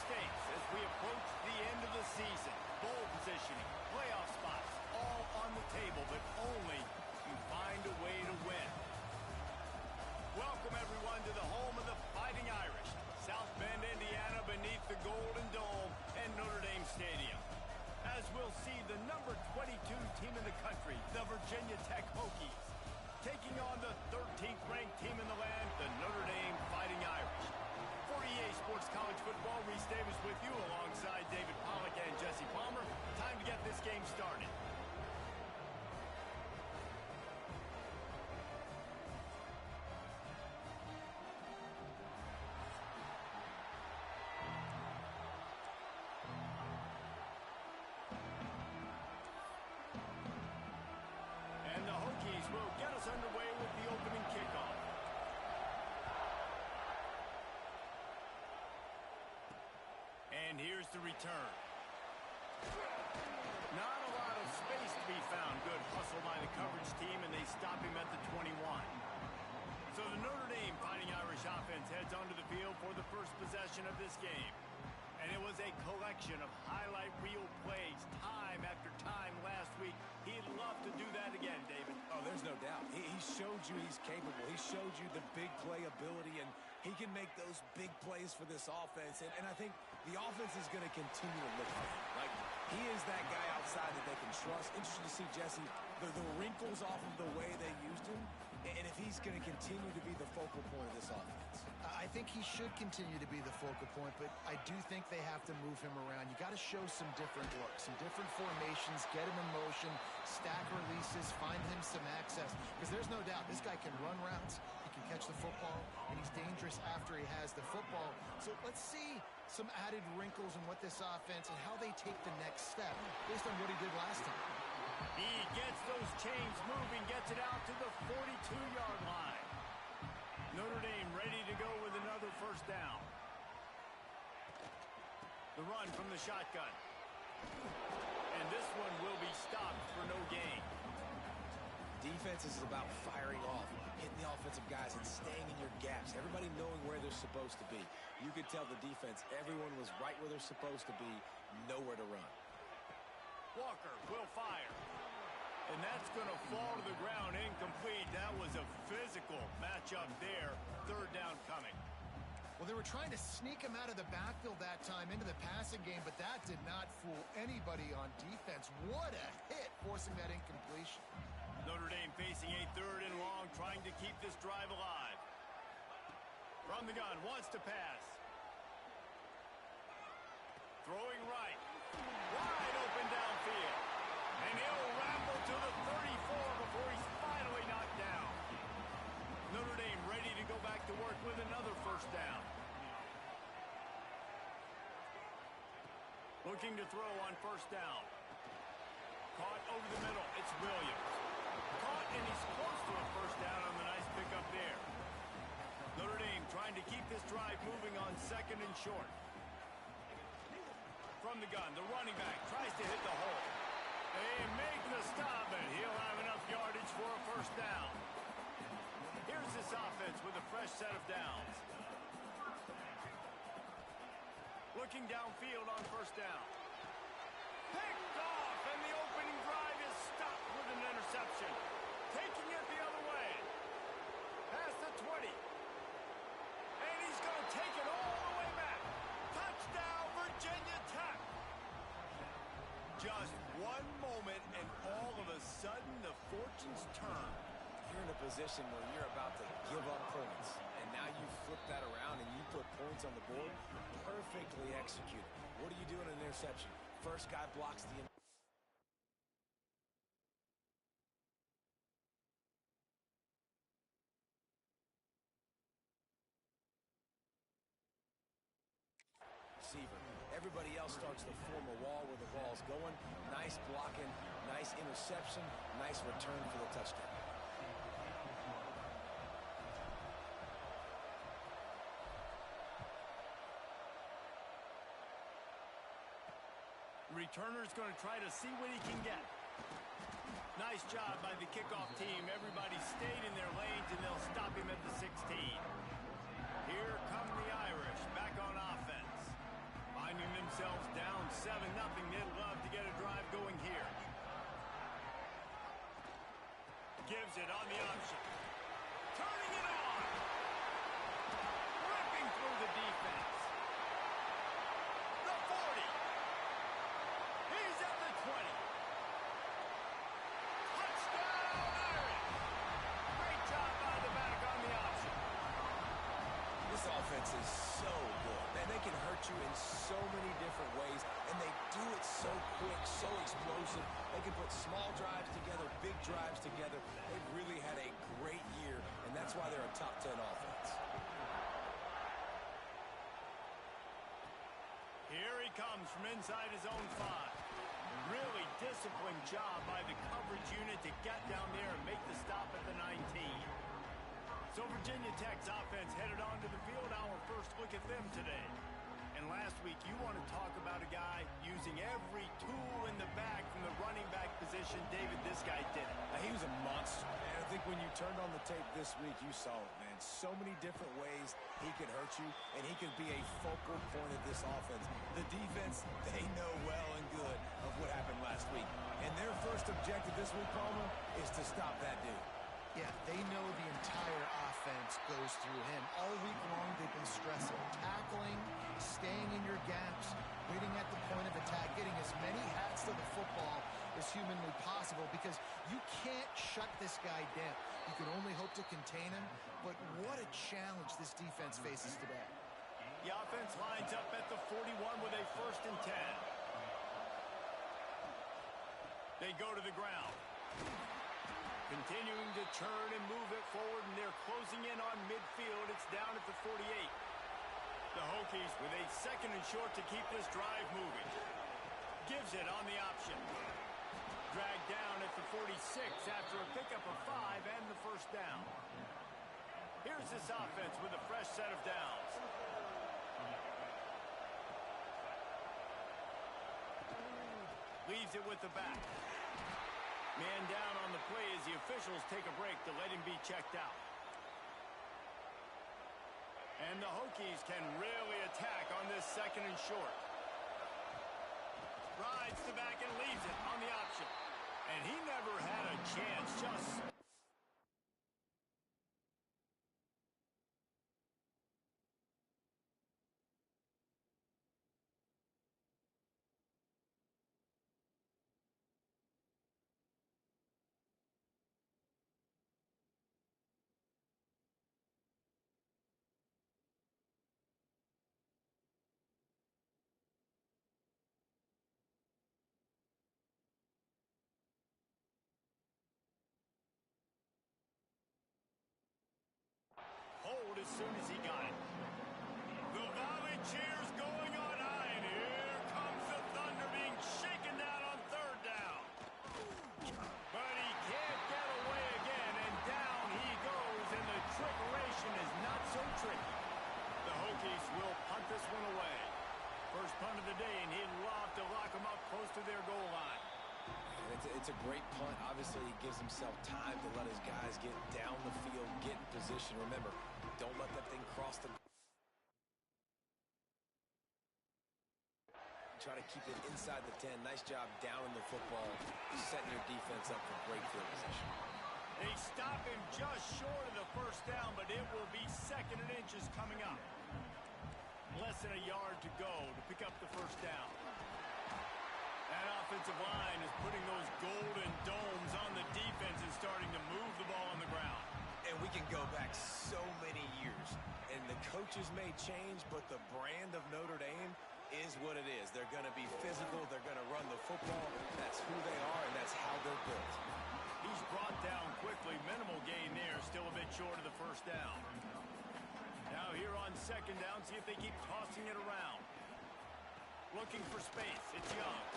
stakes as we approach the end of the season. Bowl positioning, playoff spots, all on the table, but only you find a way to win. Welcome, everyone, to the home of the Fighting Irish, South Bend, Indiana, beneath the Golden Dome and Notre Dame Stadium. As we'll see the number 22 team in the country, the Virginia Tech Hokies, taking on the 13th ranked team in the land, the Notre Dame Fighting Irish. For EA Sports College Football, Reese Davis with you alongside David Pollack and Jesse Palmer. Time to get this game started. And the Hokies will get us underway with the opening kickoff. And here's the return. Not a lot of space to be found. Good hustle by the coverage team, and they stop him at the 21. So the Notre Dame Fighting Irish offense heads onto the field for the first possession of this game. And it was a collection of highlight reel plays time after time last week. He'd love to do that again, David. Oh, there's no doubt. He showed you he's capable. He showed you the big play ability, and he can make those big plays for this offense. And I think the offense is going to continue to look for him. Like, he is that guy outside that they can trust. Interesting to see, Jesse, the wrinkles off of the way they used him, and if he's going to continue to be the focal point of this offense. I think he should continue to be the focal point, but I do think they have to move him around. You got to show some different looks, some different formations, get him in motion, stack releases, find him some access, because there's no doubt this guy can run routes, he can catch the football, and he's dangerous after he has the football. So let's see some added wrinkles in what this offense and how they take the next step based on what he did last time. He gets those chains moving, gets it out to the 42-yard line. Notre Dame ready to go with another first down. The run from the shotgun. And this one will be stopped for no gain. Defense is about firing off, hitting the offensive guys, and staying in your gaps. Everybody knowing where they're supposed to be. You could tell the defense, everyone was right where they're supposed to be, nowhere to run. Walker will fire. And that's going to fall to the ground incomplete. That was a physical matchup there. Third down coming. Well, they were trying to sneak him out of the backfield that time into the passing game, but that did not fool anybody on defense. What a hit, forcing that incompletion. Notre Dame facing a third and long, trying to keep this drive alive. From the gun, wants to pass. Throwing right. Wide open downfield. And he'll ramble to the 34 before he's finally knocked down. Notre Dame ready to go back to work with another first down. Looking to throw on first down. Caught over the middle. It's Williams. Caught, and he's close to a first down on the nice pickup there. Notre Dame trying to keep this drive moving on second and short. From the gun, the running back tries to hit the hole. They make the stop, and he'll have enough yardage for a first down. Here's this offense with a fresh set of downs. Looking downfield on first down. Picked off, and the opening drive is stopped with an interception. Taking it the other way. Past the 20. And he's going to take it all the way back. Touchdown, Virginia Tech. Just one moment, and all of a sudden, the fortunes turn. You're in a position where you're about to give up points, and now you flip that around and you put points on the board. Perfectly executed. What do you do in an interception? First guy blocks the receiver. Everybody else starts to form a wall where the ball's going. Nice blocking, nice interception, nice return for the touchdown. Returner's going to try to see what he can get. Nice job by the kickoff team. Everybody stayed in their lanes, and they'll stop him at the 16. Here come the Irish back on offense. Finding themselves down 7-0. They'd love to get a drive going here. Gives it on the option. Turning it on. Ripping through the defense. The 40. He's at the 20. Touchdown, Irish. Great job by the back on the option. This offense is so good. Man, they can hurt you in so many different ways, and they do it so quick, so explosive. They can put small drives together, big drives together. They've really had a great year, and that's why they're a top 10 offense. Here he comes from inside his own 5. Really disciplined job by the coverage unit to get down there and make the stop at the 19. So Virginia Tech's offense headed onto the field. Our first look at them today. And last week, you want to talk about a guy using every tool in the bag from the running back position. David, this guy did it. He was a monster. And I think when you turned on the tape this week, you saw it, man. So many different ways he could hurt you, and he could be a focal point of this offense. The defense, they know well and good of what happened last week. And their first objective this week, Palmer, is to stop that dude. Yeah, they know the entire offense goes through him. All week long, they've been stressing tackling, staying in your gaps, waiting at the point of attack, getting as many hats to the football as humanly possible, because you can't shut this guy down. You can only hope to contain him, but what a challenge this defense faces today. The offense lines up at the 41 with a 1st and 10. They go to the ground. Continuing to turn and move it forward, and they're closing in on midfield. It's down at the 48. The Hokies with a 2nd and short to keep this drive moving. Gives it on the option. Dragged down at the 46 after a pickup of 5 and the 1st down. Here's this offense with a fresh set of downs. Leaves it with the back. Man down on the play as the officials take a break to let him be checked out. And the Hokies can really attack on this 2nd and short. Rides the back and leaves it on the option. And he never had a chance, just... hold as soon as he got it. The Valley cheers going on high, and here comes the Thunder being shaken down on 3rd down. But he can't get away again, and down he goes, and the trickeration is not so tricky. The Hokies will punt this one away. First punt of the day, and he'd love to lock them up close to their goal line. It's a great punt. Obviously, he gives himself time to let his guys get down the field, get in position. Remember, don't let that thing cross the... Try to keep it inside the 10. Nice job down in the football, setting your defense up for great field position. They stop him just short of the 1st down, but it will be 2nd and inches coming up. Less than a yard to go to pick up the 1st down. That offensive line is putting those golden domes on the defense and starting to move the ball on the ground. And we can go back so many years, and the coaches may change, but the brand of Notre Dame is what it is. They're going to be physical. They're going to run the football. That's who they are, and that's how they're built. He's brought down quickly. Minimal gain there. Still a bit short of the 1st down. Now here on 2nd down, see if they keep tossing it around. Looking for space. It's Young.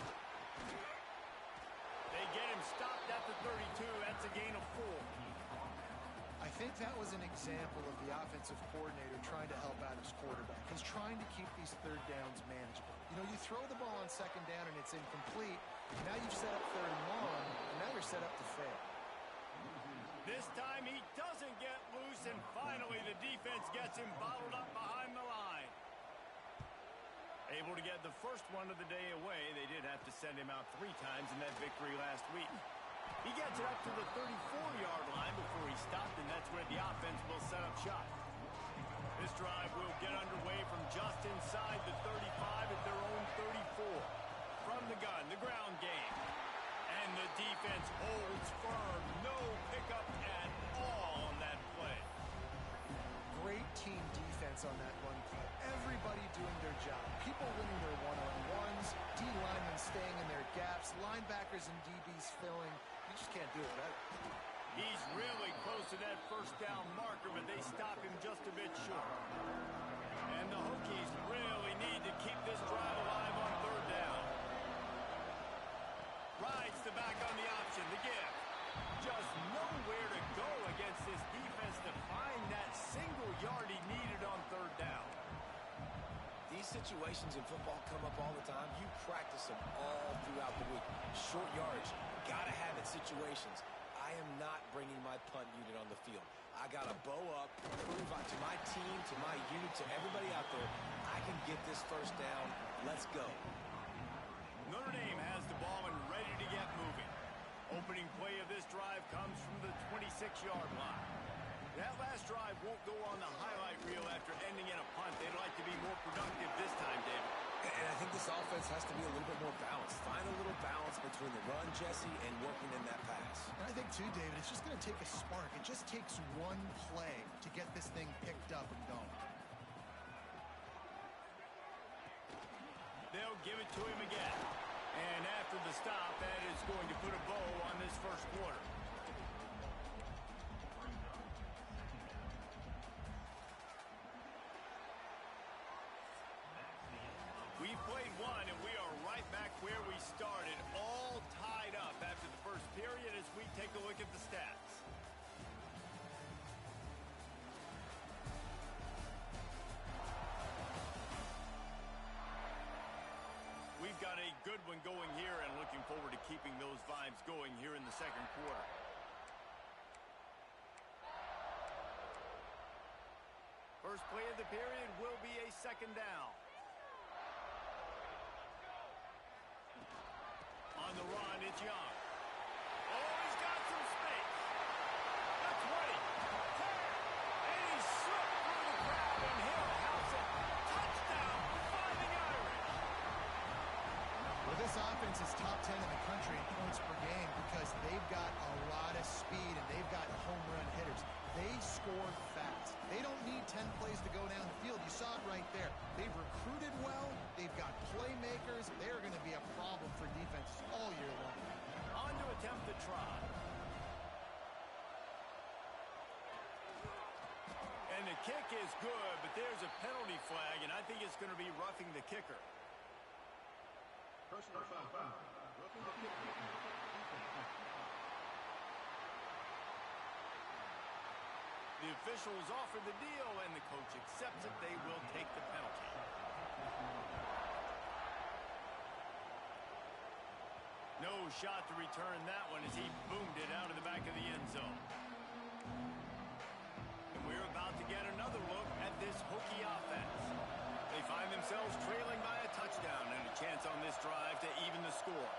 They get him stopped at the 32. That's a gain of 4. I think that was an example of the offensive coordinator trying to help out his quarterback. He's trying to keep these 3rd downs manageable. You know, you throw the ball on 2nd down and it's incomplete. Now you've set up 3rd and long, and now you're set up to fail. This time he doesn't get loose, and finally the defense gets him bottled up behind the line. A Able to get the first one of the day away. They did have to send him out 3 times in that victory last week. He gets it up to the 34-yard line before he stopped, and that's where the offense will set up shop. This drive will get underway from just inside the 35 at their own 34. From the gun, the ground game. And the defense holds firm. No pickup at all on that play. Great team defense on that run play. Everybody doing their job. People winning their one-on-ones, D-linemen staying in their gaps, linebackers and DBs filling. You just can't do it better. He's really close to that first down marker, but they stop him just a bit short. And the Hokies really need to keep this drive alive on 3rd down. Rides the back on the option, the give. Just nowhere to go against this defense to find that single yard he needed on 3rd down. These situations in football come up all the time. You practice them all throughout the week. Short yardage, gotta have it situations. I am not bringing my punt unit on the field. I gotta bow up, prove to my team, to my unit, to everybody out there, I can get this first down. Let's go. Notre Dame has the ball and ready to get moving. Opening play of this drive comes from the 26-yard line. That last drive won't go on the highlight reel after ending in a punt. They'd like to be more productive this time, David. And I think this offense has to be a little bit more balanced. Find a little balance between the run, Jesse, and working in that pass. And I think, too, David, it's just going to take a spark. It just takes one play to get this thing picked up and going. They'll give it to him again. And after the stop, that is going to put a bow on this first quarter. We've played one, and we are right back where we started, all tied up after the first period as we take a look at the stats. We've got a good one going here and looking forward to keeping those vibes going here in the second quarter. First play of the period will be a 2nd down. On the run, it's Young. Oh, he's got some space. The 20, 10, and he slipped through the crowd, and he'll house it. Touchdown, Fighting Irish. Well, this offense is top 10 in the country in points per game because they've got a lot of speed and they've got home run hitters. They score fast. They don't need 10 plays to go down the field. You saw it right there. They've recruited well. They've got playmakers. They're going to be a problem for defenses all year long. On to attempt the try. And the kick is good, but there's a penalty flag, and I think it's going to be roughing the kicker. Personal foul. Roughing the kicker. The officials offer the deal, and the coach accepts it. They will take the penalty. No shot to return that one as he boomed it out of the back of the end zone. And we're about to get another look at this Hokie offense. They find themselves trailing by a touchdown and a chance on this drive to even the score.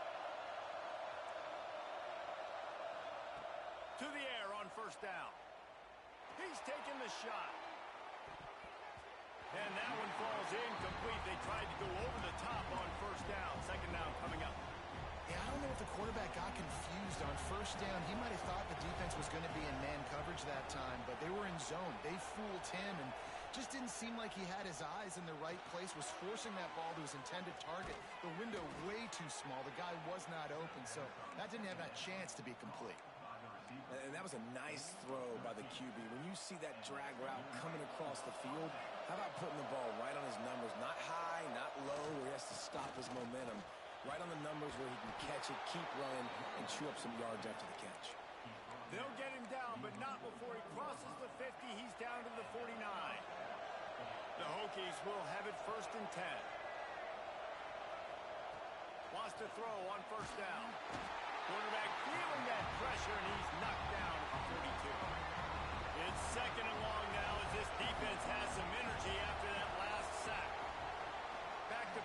To the air on 1st down. He's taking the shot. And that one falls incomplete. They tried to go over the top on 1st down. 2nd down coming up. Yeah, I don't know if the quarterback got confused on 1st down. He might have thought the defense was going to be in man coverage that time, but they were in zone. They fooled him and just didn't seem like he had his eyes in the right place, was forcing that ball to his intended target. The window way too small. The guy was not open, so that didn't have that chance to be complete. And that was a nice throw by the QB. When you see that drag route coming across the field, how about putting the ball right on his numbers? Not high, not low, where he has to stop his momentum. Right on the numbers where he can catch it, keep running, and chew up some yards after the catch. They'll get him down, but not before he crosses the 50. He's down to the 49. The Hokies will have it 1st and 10. Wants to throw on 1st down. Quarterback feeling that pressure, and he's knocked down at the 42. It's 2nd and long now as this defense has some energy after that last sack. Back to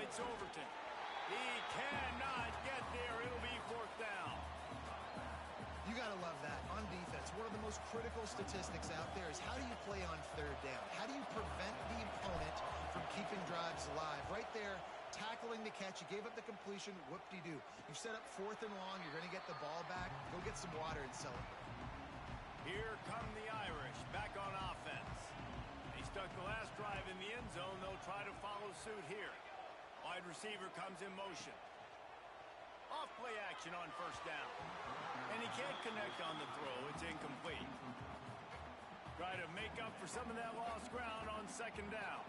fakes Overton. He cannot get there. It'll be fourth down. You got to love that. On defense, one of the most critical statistics out there is how do you play on third down? How do you prevent the opponent from keeping drives alive? Right there, tackling the catch. You gave up the completion. Whoop-de-doo. You've set up fourth and long. You're going to get the ball back. Go get some water and celebrate. Here come the Irish back on offense. They stuck the last drive in the end zone. They'll try to follow suit here. Wide receiver comes in motion. Off play action on first down. And he can't connect on the throw. It's incomplete. Try to make up for some of that lost ground on second down.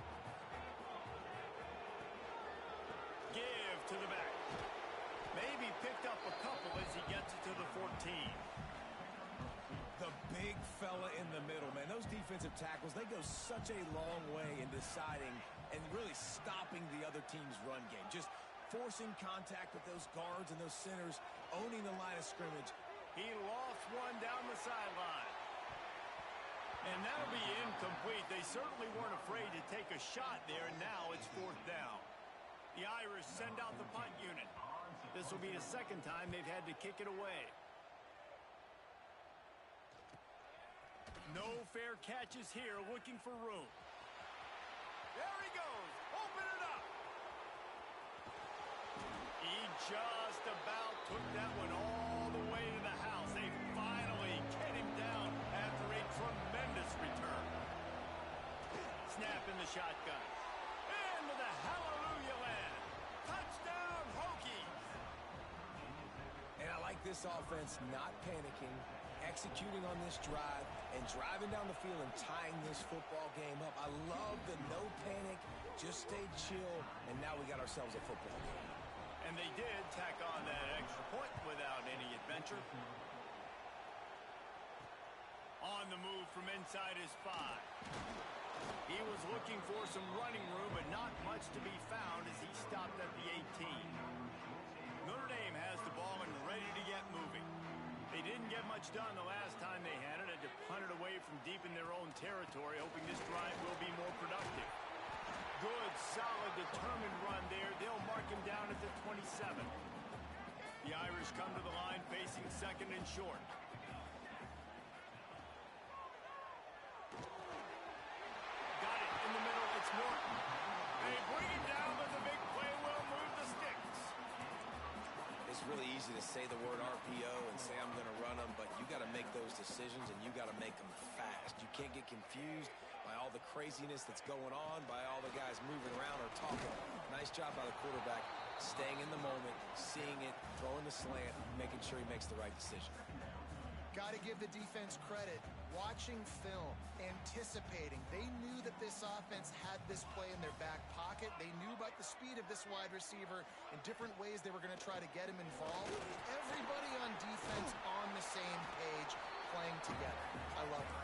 Give to the back. Maybe picked up a couple as he gets it to the 14. The big fella in the middle, man. Those defensive tackles, they go such a long way in deciding and really stopping the other team's run game. Just forcing contact with those guards and those centers, owning the line of scrimmage. He lost one down the sideline. And that'll be incomplete. They certainly weren't afraid to take a shot there, and now it's fourth down. The Irish send out the punt unit. This will be the second time they've had to kick it away. No fair catches here, looking for room. There he goes. Open it up. He just about took that one all the way to the house. They finally get him down after a tremendous return. Snap in the shotgun. Into the hallelujah land. Touchdown, Hokies. And I like this offense not panicking, executing on this drive, and driving down the field and tying this football game up. I love the no panic, just stay chill, and now we got ourselves a football game. And they did tack on that extra point without any adventure. On the move from inside his 5. He was looking for some running room, but not much to be found as he stopped at the 18. Notre Dame has the ball and ready to get moving. They didn't get much done the last time they had it. Had to punt it away from deep in their own territory, hoping this drive will be more productive. Good, solid, determined run there. They'll mark him down at the 27. The Irish come to the line facing second and short. Got it in the middle. It's Morton. They bring it down, but the big play will move the sticks. It's really easy to say the word RPO and say I'm going to run them, but you got to make those decisions and you got to make them fast. You can't get confused by all the craziness that's going on, by all the guys moving around or talking. Nice job by the quarterback, staying in the moment, seeing it, throwing the slant, making sure he makes the right decision. Got to give the defense credit. Watching film, anticipating. They knew that this offense had this play in their back pocket. They knew about the speed of this wide receiver and different ways they were going to try to get him involved. Everybody on defense on the same page, playing together. I love it.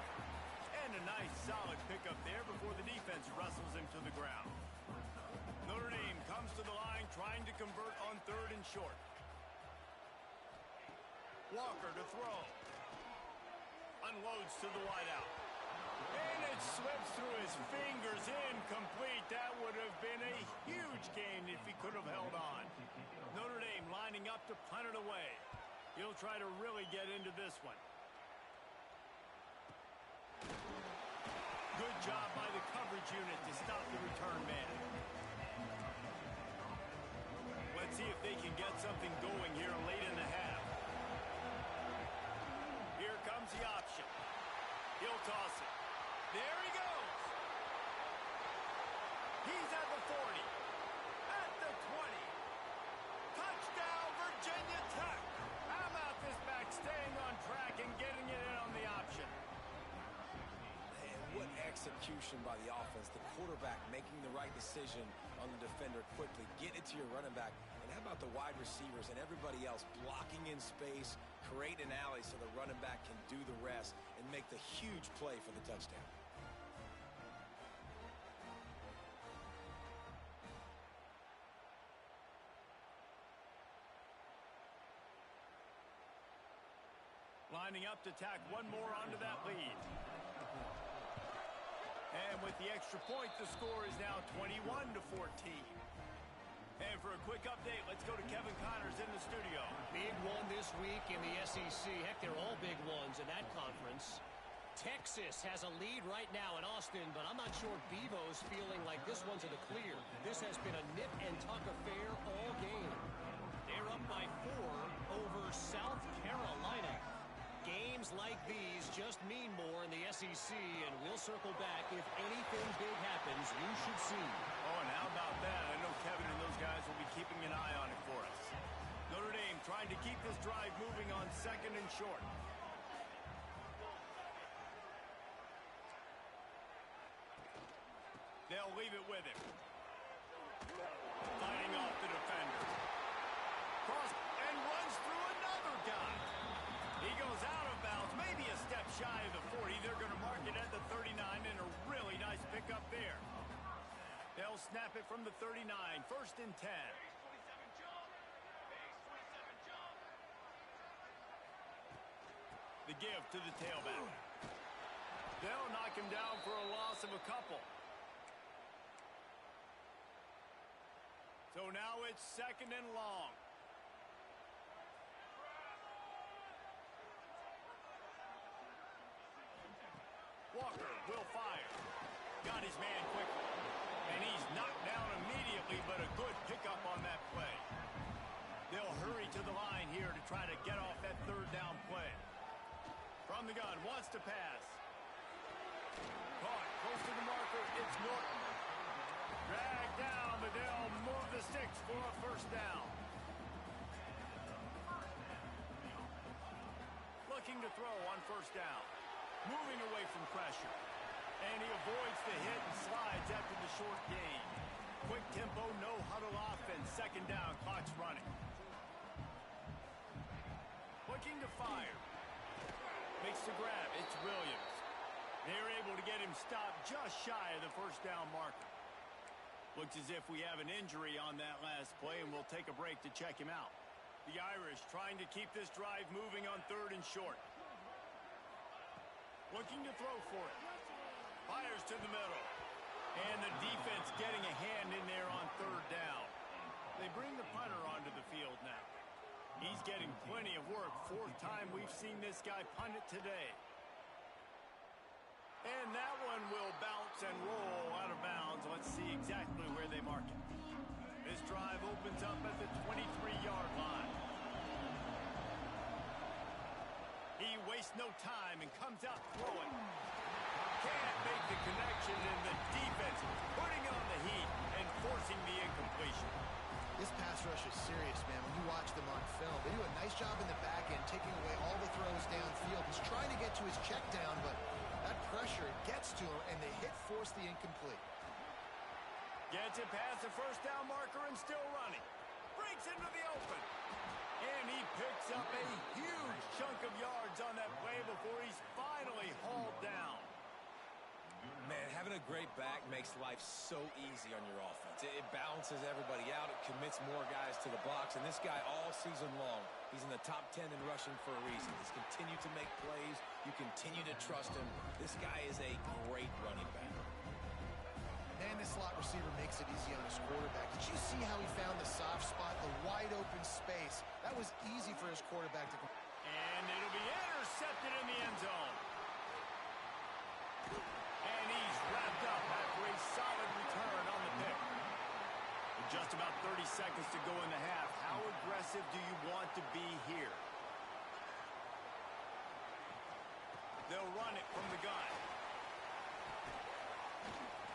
And a nice, solid pickup there before the defense wrestles him to the ground. Notre Dame comes to the line trying to convert on third and short. Walker to throw. Unloads to the wideout. And it slips through his fingers. Incomplete. That would have been a huge gain if he could have held on. Notre Dame lining up to punt it away. He'll try to really get into this one. Good job by the coverage unit to stop the return man. Let's see if they can get something going here late in the half. Here comes the option. He'll toss it. There he goes. He's at the 40. At the 20. Touchdown, Virginia Tech. How about this back staying on track and getting it in on the option? And what execution by the offense. The quarterback making the right decision on the defender quickly. Get it to your running back. And how about the wide receivers and everybody else blocking in space, create an alley so the running back can do the rest and make the huge play for the touchdown. Lining up to tack one more onto that lead. And with the extra point, the score is now 21-14. Brian, for a quick update, let's go to Kevin Connors in the studio. Big one this week in the SEC. Heck, they're all big ones in that conference. Texas has a lead right now in Austin, but I'm not sure Bevo's feeling like this one's in the clear. This has been a nip and tuck affair all game. They're up by 4 over South Carolina. Games like these just mean more in the SEC, and we'll circle back. If anything big happens, you should see. Oh, and how about that? I know Kevin and those guys will be keeping an eye on it for us. Notre Dame trying to keep this drive moving on 2nd and short. They'll leave it with him. Fighting off the defender. Cross and runs through another guy. He goes out of bounds, maybe a step shy of the 40. They're going to mark it at the 39, and a really nice pickup there. They'll snap it from the 39, 1st and 10. The give to the tailback. They'll knock him down for a loss of a couple. So now it's 2nd and long. Walker will fire. Got his man quickly. And he's knocked down immediately, but a good pickup on that play. They'll hurry to the line here to try to get off that 3rd down play. From the gun, wants to pass. Caught, close to the marker, it's Norton. Dragged down, but they'll move the sticks for a 1st down. Looking to throw on 1st down. Moving away from pressure. And he avoids the hit and slides after the short gain. Quick tempo, no huddle offense. 2nd down, clock's running. Looking to fire. Makes the grab. It's Williams. They're able to get him stopped just shy of the 1st down marker. Looks as if we have an injury on that last play, and we'll take a break to check him out. The Irish trying to keep this drive moving on 3rd and short. Looking to throw for it. Fires to the middle. And the defense getting a hand in there on 3rd down. They bring the punter onto the field now. He's getting plenty of work. 4th time we've seen this guy punt it today. And that one will bounce and roll out of bounds. Let's see exactly where they mark it. This drive opens up at the 23-yard line. He wastes no time and comes out throwing. Can't make the connection, and the defense putting on the heat and forcing the incompletion. This pass rush is serious, man. When you watch them on film, they do a nice job in the back end, taking away all the throws downfield. He's trying to get to his check down, but that pressure gets to him, and the hit forced the incomplete. Gets it past the 1st down marker and still running. Breaks into the open. And he picks up a huge chunk of yards on that play before he's finally hauled down. Man, having a great back makes life so easy on your offense. It balances everybody out. It commits more guys to the box. And this guy all season long, he's in the top 10 in rushing for a reason. He's continued to make plays. You continue to trust him. This guy is a great running back. Man, this slot receiver makes it easy on his quarterback. Did you see how he found the soft spot, the wide open space? That was easy for his quarterback to... And it'll be intercepted in the end zone. And he's wrapped up after a solid return on the pick. With just about 30 seconds to go in the half, how aggressive do you want to be here? They'll run it from the gun.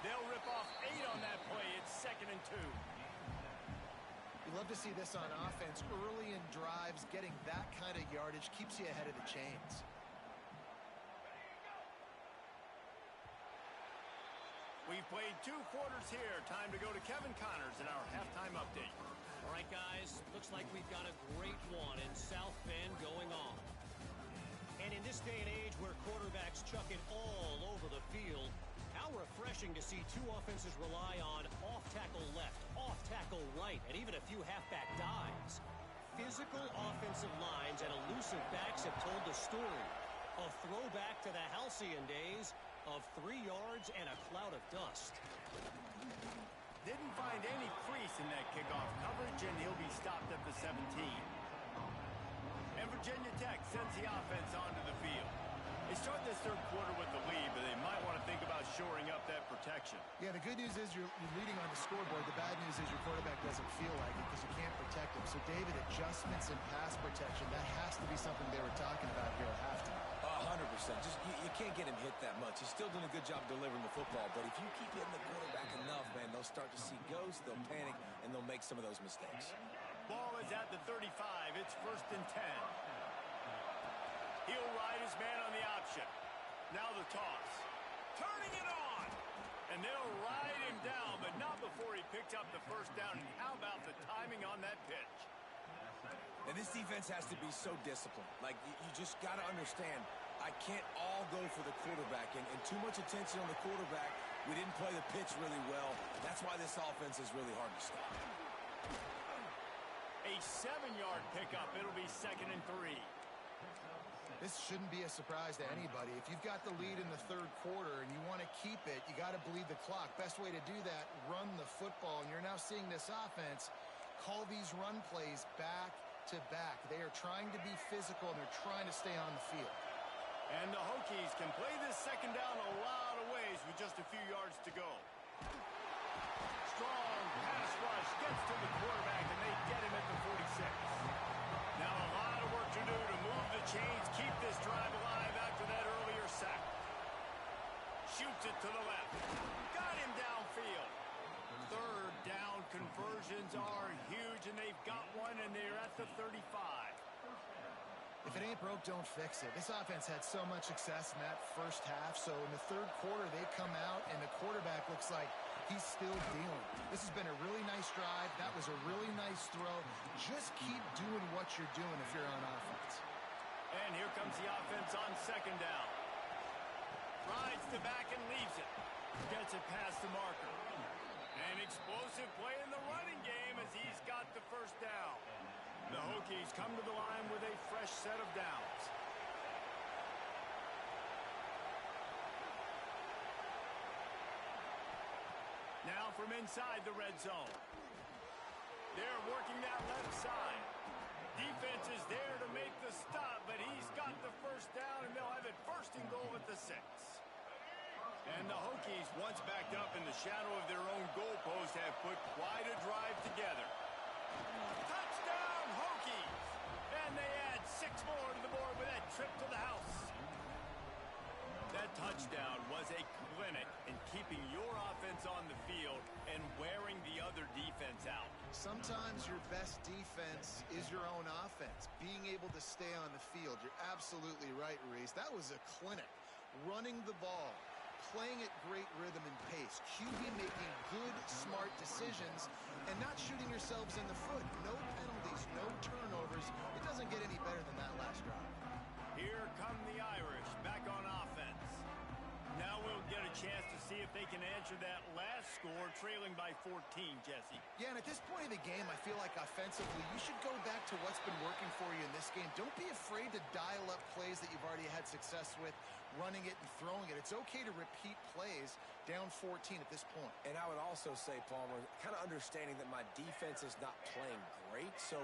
They'll rip off 8 on that play. It's 2nd and 2. You love to see this on offense. Early in drives, getting that kind of yardage keeps you ahead of the chains. We've played 2 quarters here. Time to go to Kevin Connors in our halftime update. All right, guys, looks like we've got a great one in South Bend going on. And in this day and age where quarterbacks chuck it all over the field, how refreshing to see 2 offenses rely on off-tackle left, off-tackle right, and even a few halfback dives. Physical offensive lines and elusive backs have told the story. A throwback to the halcyon days of 3 yards and a cloud of dust. Didn't find any crease in that kickoff coverage, and he'll be stopped at the 17. And Virginia Tech sends the offense onto the field. They start this third quarter with the lead, but they might want to think about shoring up that protection. Yeah, the good news is you're leading on the scoreboard. The bad news is your quarterback doesn't feel like it because you can't protect him. So, David, adjustments in pass protection, that has to be something they were talking about here at halftime. 100%. Just you can't get him hit that much. He's still doing a good job delivering the football, but if you keep hitting the quarterback enough, man, they'll start to see ghosts, they'll panic, and they'll make some of those mistakes. Ball is at the 35. It's 1st and 10. He'll ride his man on the option. Now the toss. Turning it on. And they'll ride him down, but not before he picked up the first down. And how about the timing on that pitch? And this defense has to be so disciplined. Like, you just got to understand, I can't all go for the quarterback. And too much attention on the quarterback. We didn't play the pitch really well. That's why this offense is really hard to stop. A 7-yard pickup. It'll be 2nd and 3. This shouldn't be a surprise to anybody. If you've got the lead in the third quarter and you want to keep it, you got to bleed the clock. Best way to do that, run the football. And you're now seeing this offense call these run plays back to back. They are trying to be physical, and they're trying to stay on the field. And the Hokies can play this second down a lot of ways with just a few yards to go. Strong pass rush gets to the quarterback, and they get him at the 46. Now a lot of work to do to move the chains, keep this drive alive after that earlier sack. Shoots it to the left. Got him downfield. Third down conversions are huge, and they've got one, and they're at the 35. If it ain't broke, don't fix it. This offense had so much success in that first half, so in the third quarter, they come out, and the quarterback looks like he's still dealing. This has been a really nice drive. That was a really nice throw. Just keep doing what you're doing if you're on offense. And here comes the offense on second down. Rides the back and leaves it. Gets it past the marker. An explosive play in the running game as he's got the first down. The Hokies come to the line with a fresh set of downs. Now from inside the red zone. They're working that left side. Defense is there to make the stop, but he's got the first down, and they'll have it 1st and goal at the 6. And the Hokies, once backed up in the shadow of their own goalpost, have put quite a drive together. Touchdown, Hokies! And they add 6 more to the board with that trip to the house. That touchdown was a clinic in keeping your offense on the field and wearing the other defense out. Sometimes your best defense is your own offense, being able to stay on the field. You're absolutely right, Reese. That was a clinic. Running the ball, playing at great rhythm and pace, QB making good, smart decisions, and not shooting yourselves in the foot. No penalties, no turnovers. It doesn't get any better than that last drive. Here come the Irish back on offense. Now we'll get a chance to see if they can answer that last score, trailing by 14, Jesse. Yeah, and at this point in the game, I feel like offensively, you should go back to what's been working for you in this game. Don't be afraid to dial up plays that you've already had success with, running it and throwing it. It's okay to repeat plays down 14 at this point. And I would also say, Palmer, kind of understanding that my defense is not playing great, so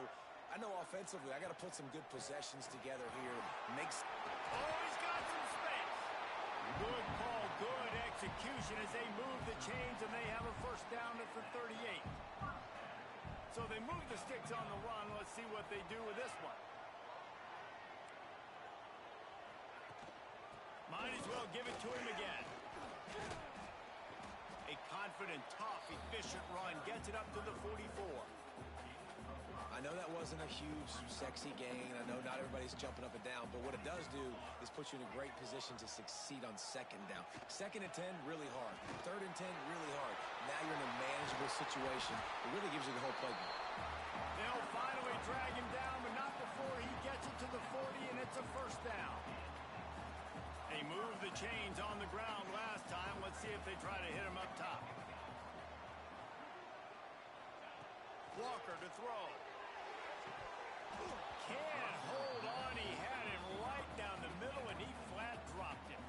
I know offensively I got to put some good possessions together here. Oh, he's got some space. Good call, good execution as they move the chains, and they have a first down at the 38. So they move the sticks on the run. Let's see what they do with this one. Might as well give it to him again. A confident, tough, efficient run gets it up to the 44. I know that wasn't a huge, sexy gain. I know not everybody's jumping up and down, but what it does do is put you in a great position to succeed on second down. 2nd and 10, really hard. 3rd and 10, really hard. Now you're in a manageable situation. It really gives you the whole playbook. They'll finally drag him down, but not before he gets it to the 40, and it's a first down. They moved the chains on the ground last time. Let's see if they try to hit him up top. Walker to throw. Can't hold on. He had him right down the middle, and he flat dropped him.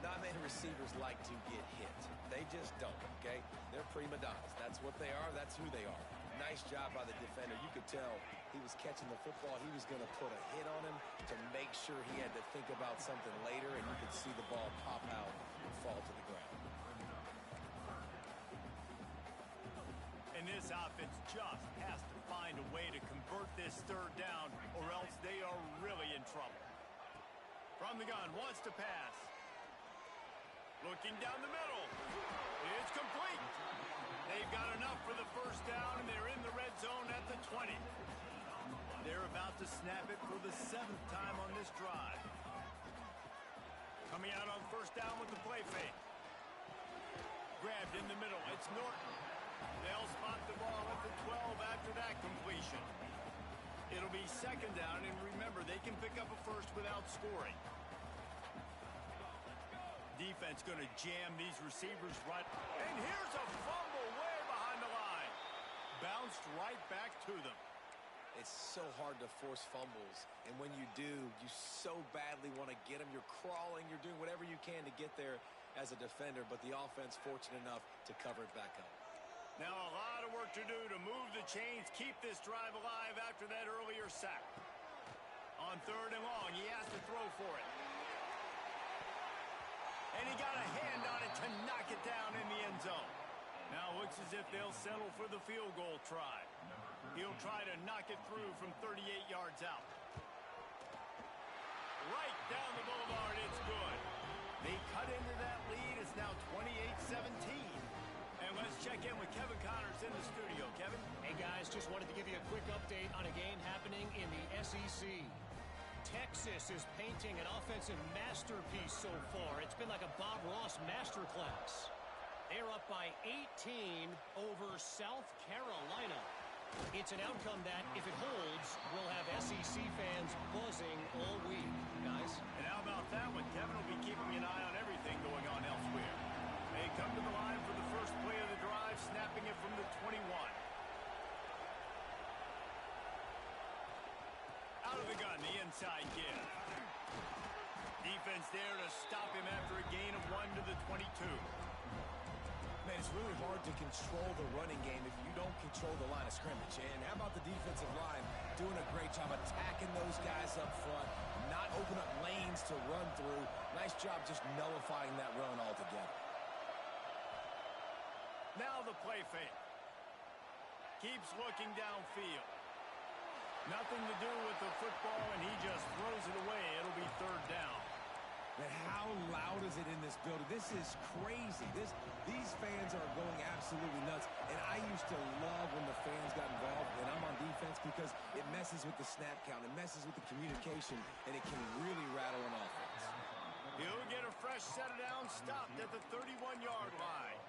Not many receivers like to get hit. They They just don't, okay? They're prima donnas. That's what they are. That's who they are. Nice job by the defender. You could tell he was catching the football. He was going to put a hit on him to make sure he had to think about something later, and you could see the ball pop out and fall to the ground. And this offense just has to find a way to convert this third down, or else they are really in trouble. From the gun, wants to pass. Looking down the middle. It's complete. They've got enough for the first down, and they're in the red zone at the 20. They're about to snap it for the 7th time on this drive. Coming out on first down with the play fake. Grabbed in the middle. It's Norton. They'll spot the ball at the 12 after that completion. It'll be 2nd down, and remember, they can pick up a first without scoring. Defense going to jam these receivers right. And here's a fumble way behind the line. Bounced right back to them. It's so hard to force fumbles, and when you do, you so badly want to get them. You're crawling, you're doing whatever you can to get there as a defender, but the offense fortunate enough to cover it back up. Now a lot of work to do to move the chains, keep this drive alive after that earlier sack. On 3rd and long, he has to throw for it. And he got a hand on it to knock it down in the end zone. Now it looks as if they'll settle for the field goal try. He'll try to knock it through from 38 yards out. Right down the boulevard, it's good. They cut into that lead. It's now 28-17. And let's check in with Kevin Connors in the studio. Kevin? Hey, guys, just wanted to give you a quick update on a game happening in the SEC. Texas is painting an offensive masterpiece so far. It's been like a Bob Ross masterclass. They're up by 18 over South Carolina. It's an outcome that, if it holds, will have SEC fans buzzing all week, guys. And how about that one? Kevin will be keeping an eye on everything going on elsewhere. They come to the line for the first play of the drive, snapping it from the 21. Out of the gun, the inside give. Defense there to stop him after a gain of 1 to the 22. Man, it's really hard to control the running game if you don't control the line of scrimmage. And how about the defensive line doing a great job attacking those guys up front, not open up lanes to run through. Nice job just nullifying that run altogether. Now the play fake. Keeps looking downfield. Nothing to do with the football, and he just throws it away. It'll be 3rd down. But how loud is it in this building? This is crazy. These fans are going absolutely nuts. And I used to love when the fans got involved, and I'm on defense, because it messes with the snap count. It messes with the communication, and it can really rattle an offense. He'll get a fresh set of downs stopped at the 31-yard line.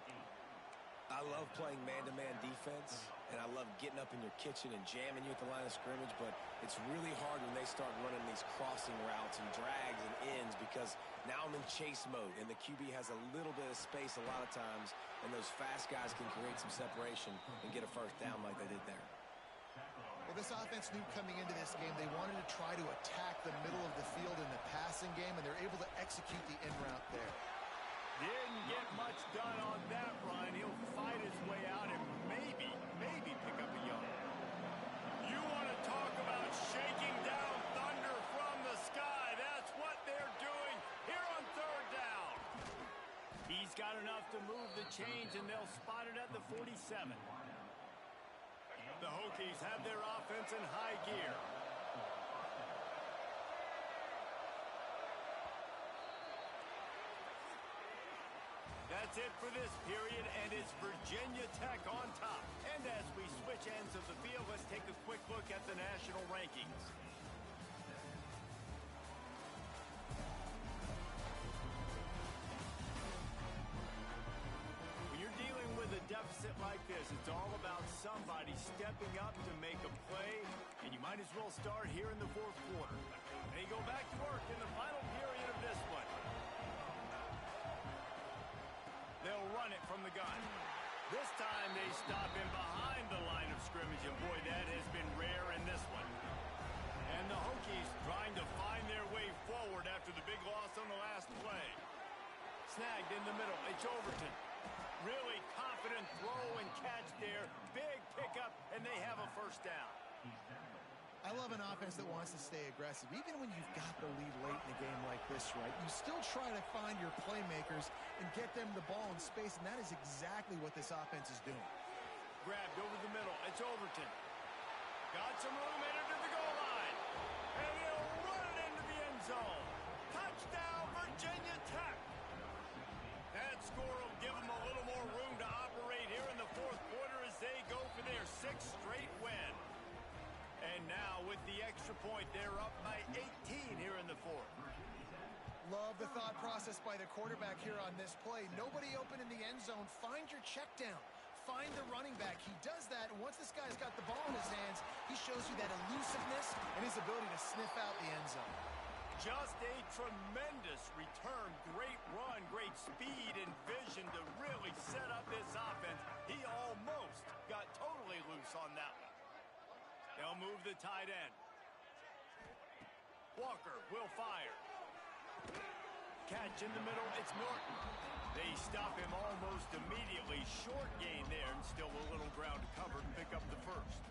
I love playing man-to-man defense, and I love getting up in your kitchen and jamming you at the line of scrimmage, but it's really hard when they start running these crossing routes and drags and ends, because now I'm in chase mode, and the QB has a little bit of space a lot of times, and those fast guys can create some separation and get a first down like they did there. Well, this offense knew coming into this game they wanted to try to attack the middle of the field in the passing game, and they're able to execute the in route there. Didn't get much done on that run. He'll fight his way out and maybe pick up a yard. You want to talk about shaking down thunder from the sky. That's what they're doing here on 3rd down. He's got enough to move the chains, and they'll spot it at the 47. The Hokies have their offense in high gear. That's it for this period, and it's Virginia Tech on top. And as we switch ends of the field, let's take a quick look at the national rankings. When you're dealing with a deficit like this, it's all about somebody stepping up to make a play, and you might as well start here in the 4th quarter. They go back to work in the final period of this one. They'll run it from the gun. This time they stop him behind the line of scrimmage, and boy, that has been rare in this one. And the Hokies trying to find their way forward after the big loss on the last play. Snagged in the middle. It's Overton. Really confident throw and catch there. Big pickup, and they have a first down. I love an offense that wants to stay aggressive. Even when you've got the lead late in a game like this, right, you still try to find your playmakers and get them the ball in space, and that is exactly what this offense is doing. Grabbed over the middle. It's Overton. Got some room, entered to the goal line. And he'll run it into the end zone. Touchdown, Virginia Tech. That score will give them a little more room to operate here in the fourth quarter as they go for their 6th straight win. And now with the extra point, they're up by 18 here in the fourth. Love the thought process by the quarterback here on this play. Nobody open in the end zone. Find your check down. Find the running back. He does that, and once this guy's got the ball in his hands, he shows you that elusiveness and his ability to sniff out the end zone. Just a tremendous return. Great run, great speed and vision to really set up this offense. He almost got totally loose on that one. They'll move the tight end. Walker will fire. Catch in the middle. It's Norton. They stop him almost immediately. Short gain there, and still a little ground to cover to pick up the first.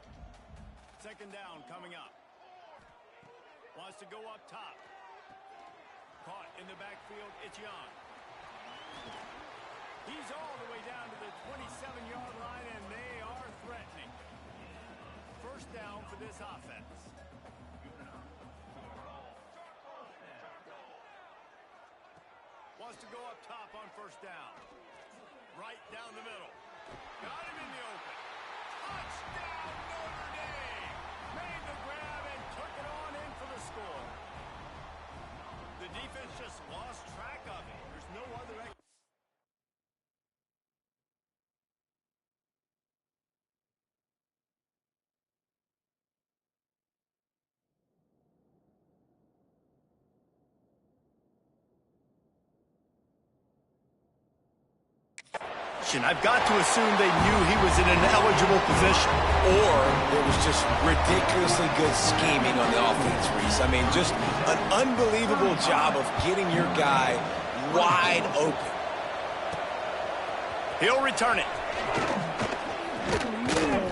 Second down coming up. Wants to go up top. Caught in the backfield. It's Young. He's all the way down to the 27-yard line, and they are threatening. First down for this offense. Wants to go up top on first down. Right down the middle. Got him in the open. Touchdown, Notre Dame! Made the grab and took it on in for the score. The defense just lost track of it. There's no other I've got to assume they knew he was in an eligible position. Or there was just ridiculously good scheming on the offense, Reese. I mean, just an unbelievable job of getting your guy wide open. He'll return it.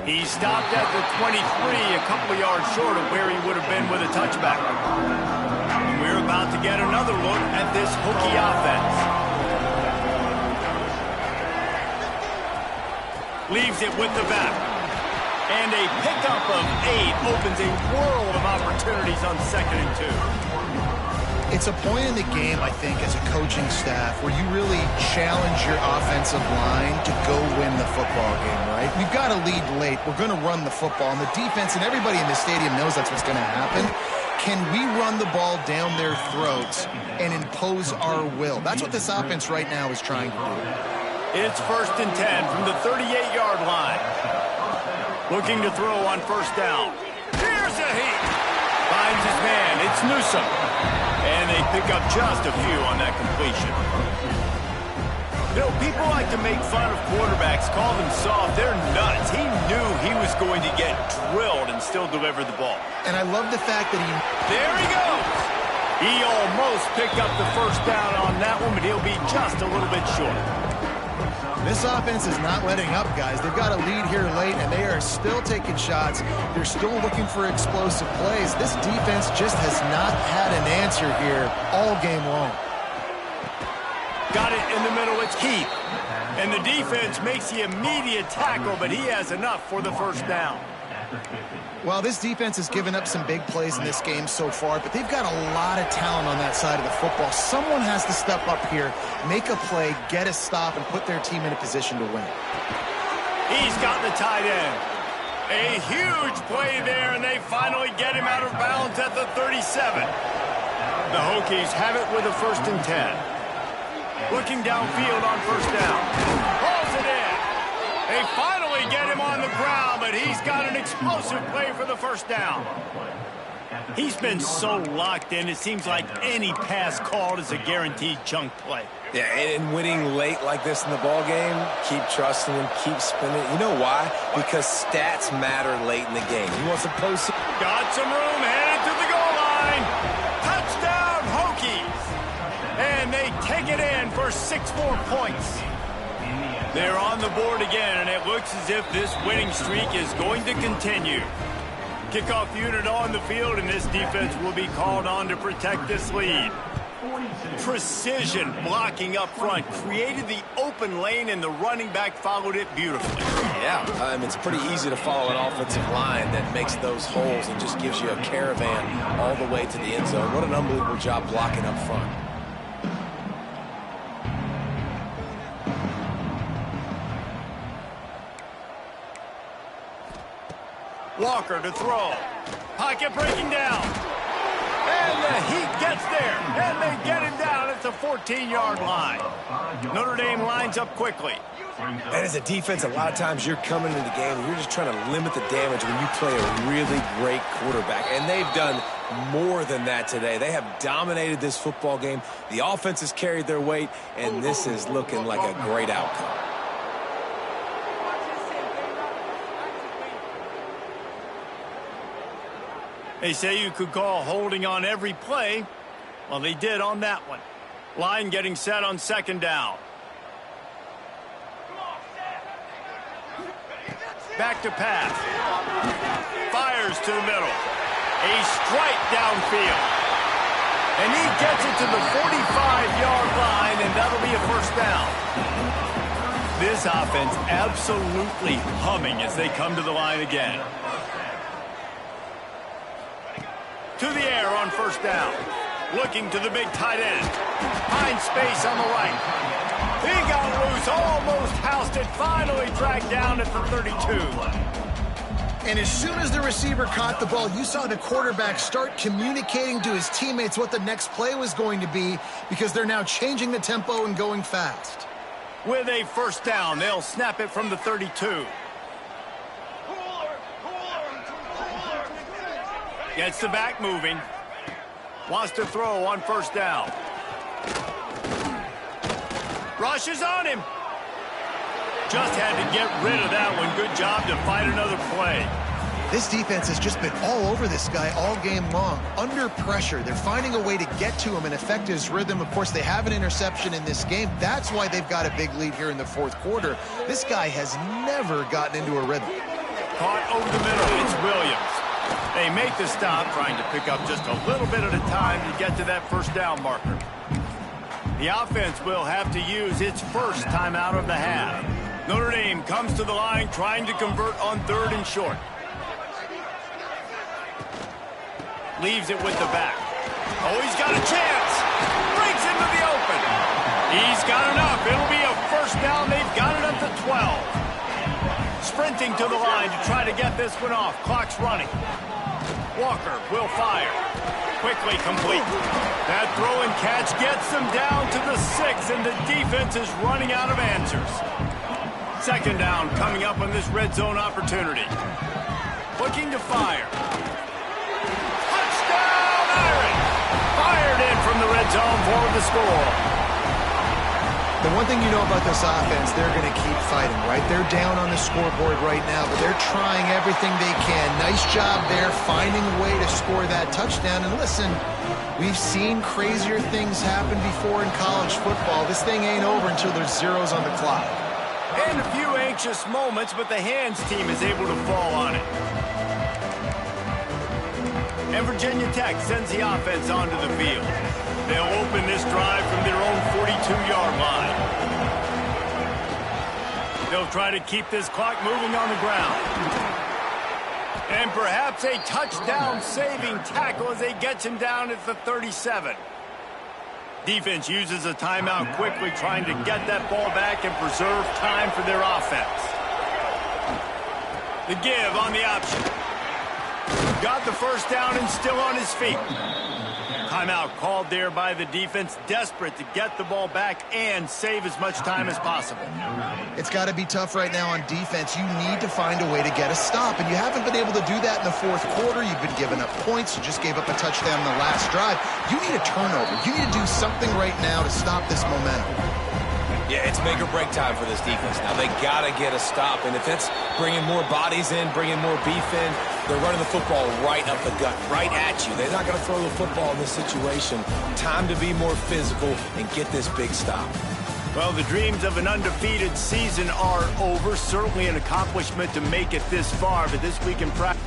He stopped at the 23, a couple of yards short of where he would have been with a touchback. And we're about to get another look at this Hokie offense. Leaves it with the back. And a pickup of 8 opens a world of opportunities on 2nd and 2. It's a point in the game, I think, as a coaching staff where you really challenge your offensive line to go win the football game, right? We've got to lead late. We're going to run the football. And the defense and everybody in the stadium knows that's what's going to happen. Can we run the ball down their throats and impose our will? That's what this offense right now is trying to do. It's 1st and 10 from the 38-yard line. Looking to throw on first down. Here's a heat. Finds his man. It's Newsome. And they pick up just a few on that completion. You know, people like to make fun of quarterbacks, call them soft. They're nuts. He knew he was going to get drilled and still deliver the ball. And I love the fact that There he goes. He almost picked up the first down on that one, but he'll be just a little bit short. This offense is not letting up, guys. They've got a lead here late, and they are still taking shots. They're still looking for explosive plays. This defense just has not had an answer here all game long. Got it in the middle. It's Keith. And the defense makes the immediate tackle, but he has enough for the first down. Well, this defense has given up some big plays in this game so far, but they've got a lot of talent on that side of the football. Someone has to step up here, make a play, get a stop, and put their team in a position to win. He's got the tight end. A huge play there, and they finally get him out of bounds at the 37. The Hokies have it with a 1st and 10. Looking downfield on first down. Pulls it in. They finally get him on the ground, but he's got an explosive play for the first down. He's been so locked in, it seems like any pass called is a guaranteed chunk play. Yeah, and winning late like this in the ball game, keep trusting him, keep spinning. You know why? Because stats matter late in the game. He wants to post. Got some room, headed to the goal line. Touchdown, Hokies. And they take it in for 6 more points. They're on the board again, and it looks as if this winning streak is going to continue. Kickoff unit on the field, and this defense will be called on to protect this lead. Precision blocking up front created the open lane, and the running back followed it beautifully. Yeah, it's pretty easy to follow an offensive line that makes those holes and just gives you a caravan all the way to the end zone. What an unbelievable job blocking up front. Walker to throw. Pocket breaking down. And the Heat gets there. And they get him down at the 14-yard line. Notre Dame lines up quickly. And as a defense, a lot of times you're coming into the game and you're just trying to limit the damage when you play a really great quarterback. And they've done more than that today. They have dominated this football game. The offense has carried their weight, and this is looking like a great outcome. They say you could call holding on every play. Well, they did on that one. Line getting set on second down. Back to pass. Fires to the middle. A strike downfield. And he gets it to the 45-yard line, and that'll be a first down. This offense absolutely humming as they come to the line again. To the air on first down. Looking to the big tight end. Finds space on the right. He got loose, almost housed it, finally tracked down at the 32. And as soon as the receiver caught the ball, you saw the quarterback start communicating to his teammates what the next play was going to be, because they're now changing the tempo and going fast. With a first down, they'll snap it from the 32. Gets the back moving. Wants to throw on first down. Rushes on him. Just had to get rid of that one. Good job to fight another play. This defense has just been all over this guy all game long. Under pressure, they're finding a way to get to him and affect his rhythm. Of course, they have an interception in this game. That's why they've got a big lead here in the fourth quarter. This guy has never gotten into a rhythm. Caught over the middle. It's Williams. They make the stop, trying to pick up just a little bit at a time to get to that first down marker. The offense will have to use its first timeout of the half. Notre Dame comes to the line trying to convert on third and short. Leaves it with the back. Oh, he's got a chance. Breaks into the open. He's got enough. It'll be a first down. They've got it up to 12. Sprinting to the line to try to get this one off. Clock's running. Walker will fire. Quickly complete. That throw and catch gets them down to the 6, and the defense is running out of answers. Second down coming up on this red zone opportunity. Looking to fire. Touchdown, Irish! Fired in from the red zone for the score. The one thing you know about this offense, they're going to keep fighting, right? They're down on the scoreboard right now, but they're trying everything they can. Nice job there, finding a way to score that touchdown. And listen, we've seen crazier things happen before in college football. This thing ain't over until there's zeros on the clock. And a few anxious moments, but the hands team is able to fall on it. And Virginia Tech sends the offense onto the field. They'll open this drive from their own 42-yard line. They'll try to keep this clock moving on the ground. And perhaps a touchdown-saving tackle as they get him down at the 37. Defense uses a timeout quickly, trying to get that ball back and preserve time for their offense. The give on the option. Got the first down and still on his feet. Timeout called there by the defense, desperate to get the ball back and save as much time as possible. It's got to be tough right now on defense. You need to find a way to get a stop, and you haven't been able to do that in the fourth quarter. You've been giving up points. You just gave up a touchdown in the last drive. You need a turnover. You need to do something right now to stop this momentum. Yeah, it's make or break time for this defense. Now they got to get a stop, and if it's bringing more bodies in, bringing more beef in, they're running the football right up the gut, right at you. They're not going to throw the football in this situation. Time to be more physical and get this big stop. Well, the dreams of an undefeated season are over. Certainly an accomplishment to make it this far, but this week in practice.